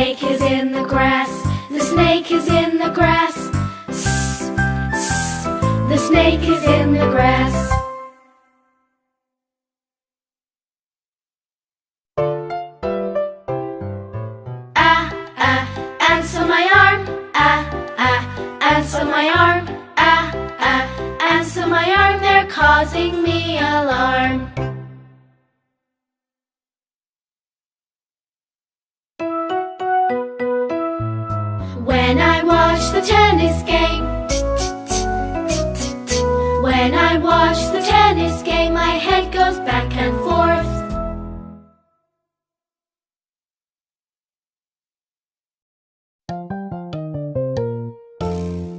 snake is in the grass. The snake is in the grass. The snake is in the grass. Ah, ah, ants on my arm. Ah, ah, ants on my arm. Ah, ah, ants on my arm. They're causing me alarm. When I watch the tennis game, when I watch the tennis game, my head goes back and forth.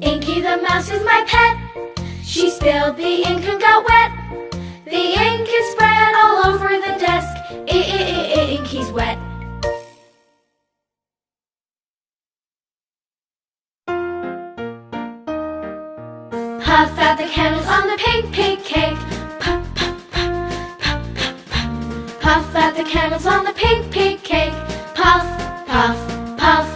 Inky the mouse is my pet. She spilled the ink and got wet. The ink is spread all over the desk. Inky's wet. Puff out the candles on the pink, pink cake. Puff, puff, puff, puff, puff, puff. Puff out the candles on the pink, pink cake. Puff, puff, puff.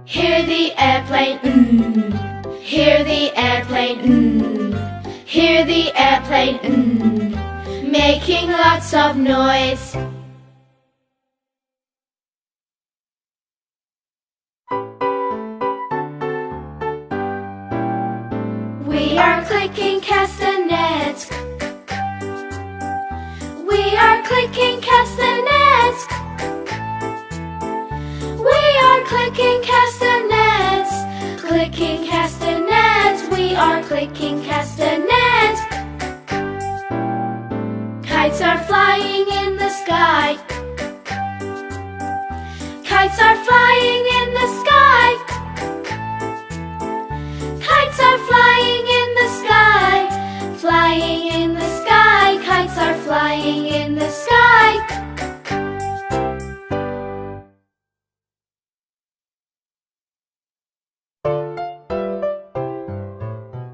Hear the airplane, Hear the airplane, Hear the airplane, making lots of noise. We are clicking castanets. We are clicking castanets. We are clicking castanets. Clicking castanets. We are clicking castanets. Kites are flying in the sky. Kites are flying in the sky. Kites are flying in the sky. Flying in the sky. Kites are flying in the sky.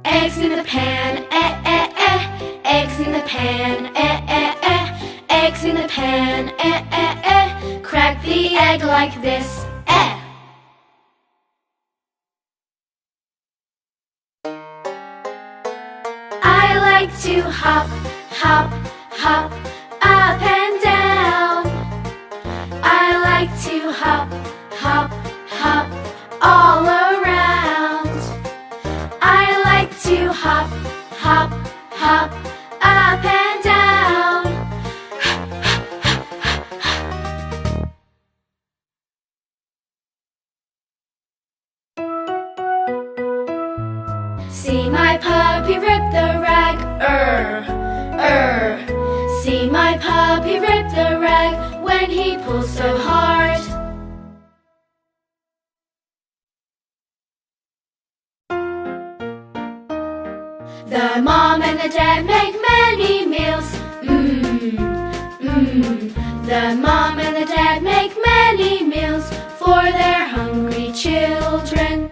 Eggs in the pan, eggs in the pan, eggs in the pan, crack the egg like this, I like to hop, hop, hop, up and down. I like to hop, hop, hop, all around. I like to hop, hop, hop, up and down. See my puppy rip the rag, See my puppy rip the rag when he pulls so hard. The mom and the dad make many meals. The mom and the dad make many meals for their hungry children.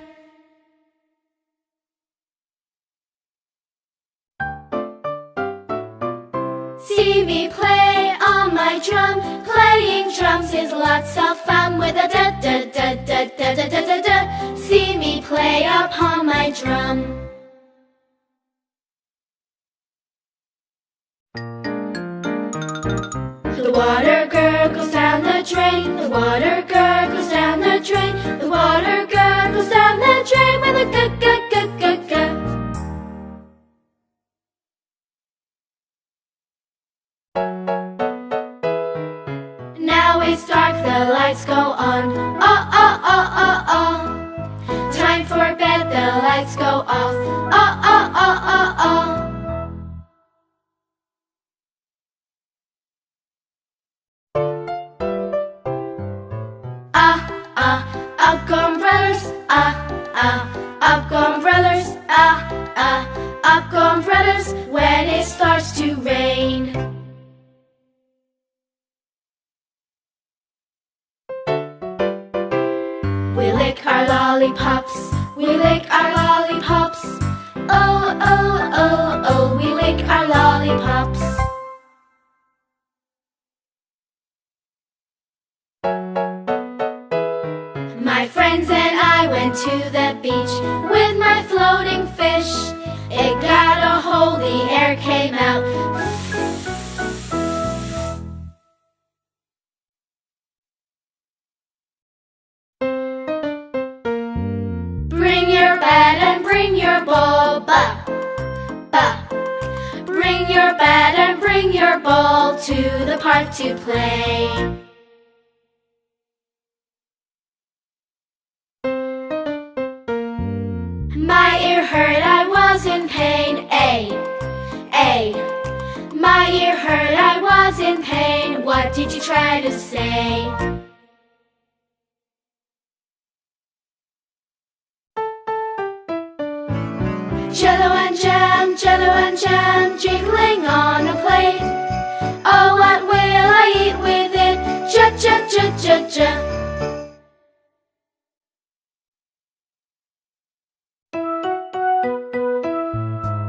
See me play on my drum. Playing drums is lots of fun with a da da da da da da da da da. See me play upon my drum. The water gurgles down the drain. The water gurgles down the drain. The water gurgles down the drain with a g-g-g-g-g. Now it's dark, the lights go on. Oh, oh, oh, oh, oh. Time for bed, the lights go off. Oh, oh, oh, oh, oh. Up go umbrellas, up go umbrellas, up go umbrellas when it starts to rain. We lick our lollipops, we lick our lollipops, oh, oh, oh, oh, we lick our lollipops. My friends and I went to the beach with my floating fish. It got a hole, the air came out. Bring your bat and bring your ball, ba, ba. Bring your bat and bring your ball to the park to play. My ear hurt, I was in pain, A, A. My ear hurt, I was in pain. What did you try to say? Jello and jam, jiggling on a plate. Oh, what will I eat with it? Ja.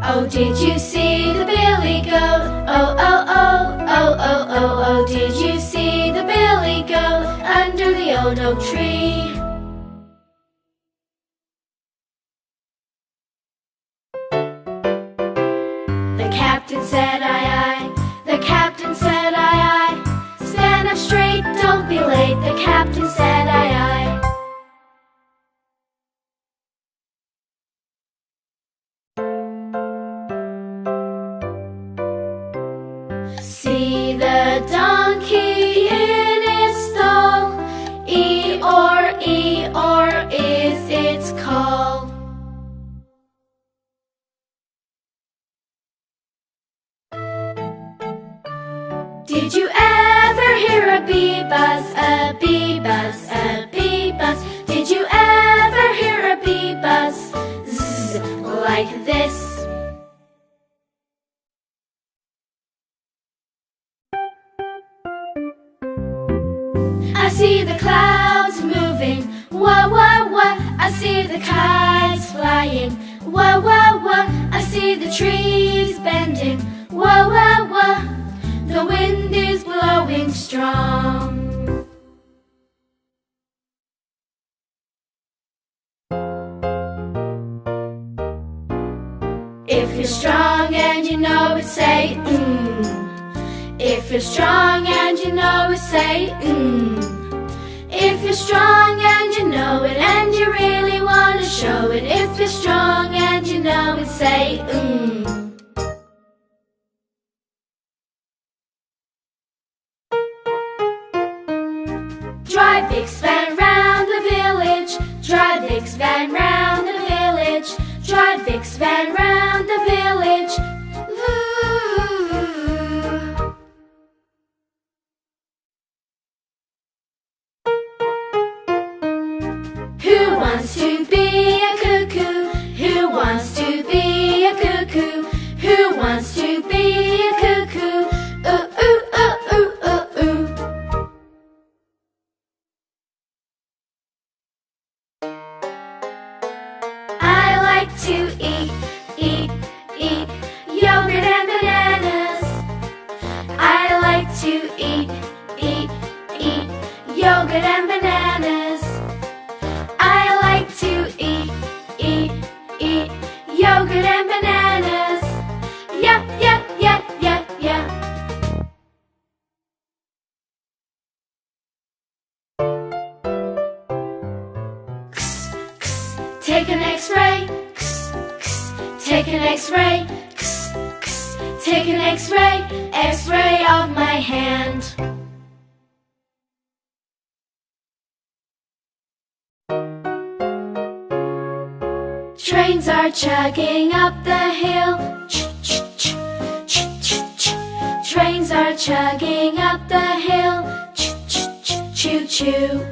Oh, did you see the billy goat? Oh, oh, oh, oh, oh, oh, oh, did you see the billy goat under the old oak tree? The captain said aye, aye. The captain said aye, aye. Stand up straight, don't be late. The captain said aye, aye. See the donkey in his stall. E-or is its call. Did you ever hear a bee buzz, a bee buzz, a bee buzz? Did you ever hear a bee buzz? Zzz, like this. I see the clouds moving, wah, wah, wah. I see the kites flying, wah, wah, wah. I see the trees bending, wah, wah, wah. The wind is blowing strong. If you're strong and you know it, say If you're strong and you know it, say If you're strong and you know it and you really want to show it. If you're strong and you know it, say Drive Vix van round the village. Drive Vix van round the village. Drive Vix van round the village. Who wants to be a cuckoo? Who wants to be a cuckoo? Who wants to be a cuckoo? Ooh, ooh, ooh, ooh, ooh, ooh. I like to eat yogurt and bananas. I like to eat yogurt and bananas. I like to eat yogurt and bananas. Yeah, yeah, yeah, yeah, yeah. Take an X-ray. Take an X-ray. Take an X-ray. X-ray of my hand. Trains are chugging up the hill. Trains are chugging up the hill. Choo-choo.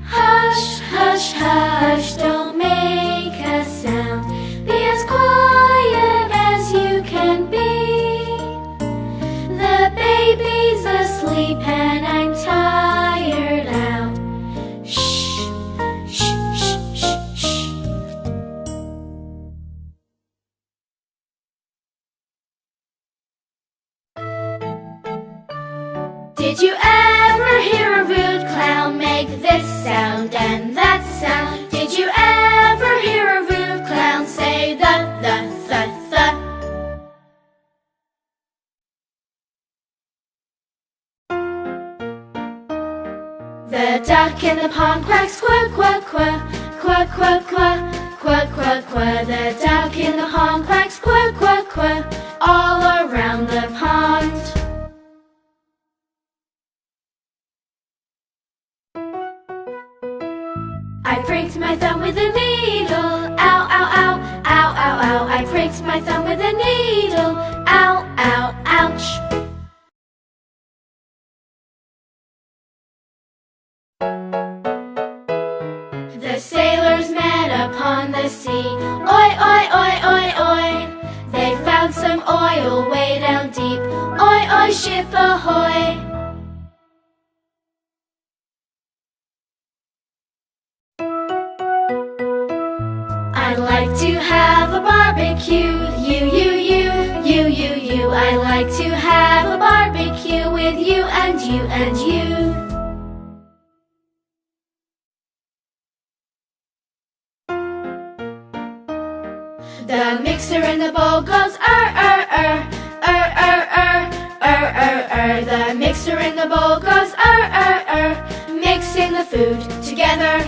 Hush, hush, hush, don't make a sound. Be as quiet as you can be. The baby's asleep. sleep and I'm tired now. Shh, shh, shh, shh, shh. Did you ever hear a rude clown make this sound and that sound? Did you ever hear a rude clown say the? The duck in the pond quacks quack, quack, quack, quack, quack, quack, quack, quack, quack. The duck in the pond quacks quack, quack, quack, all around the pond. I pricked my thumb with a needle, ow, ow, ow, ow, ow, ow. I pricked my thumb with a needle, ow, ow, ouch. The sailors met upon the sea, oi, oi, oi, oi, oi. They found some oil way down deep, oi, oi, ship ahoy. I'd like to have a barbecue, you. I'd like to have a barbecue with you and you and you. The mixer in the bowl goes The mixer in the bowl goes mixing the food together.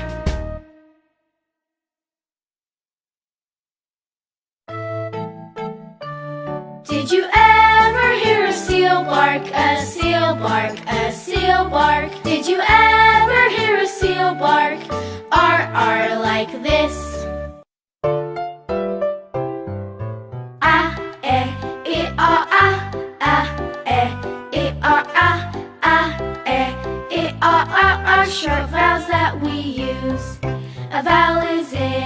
Did you ever hear a seal bark, a seal bark, a seal bark? Did you ever hear a seal bark, R, like this? Short vowels that we use. A vowel is in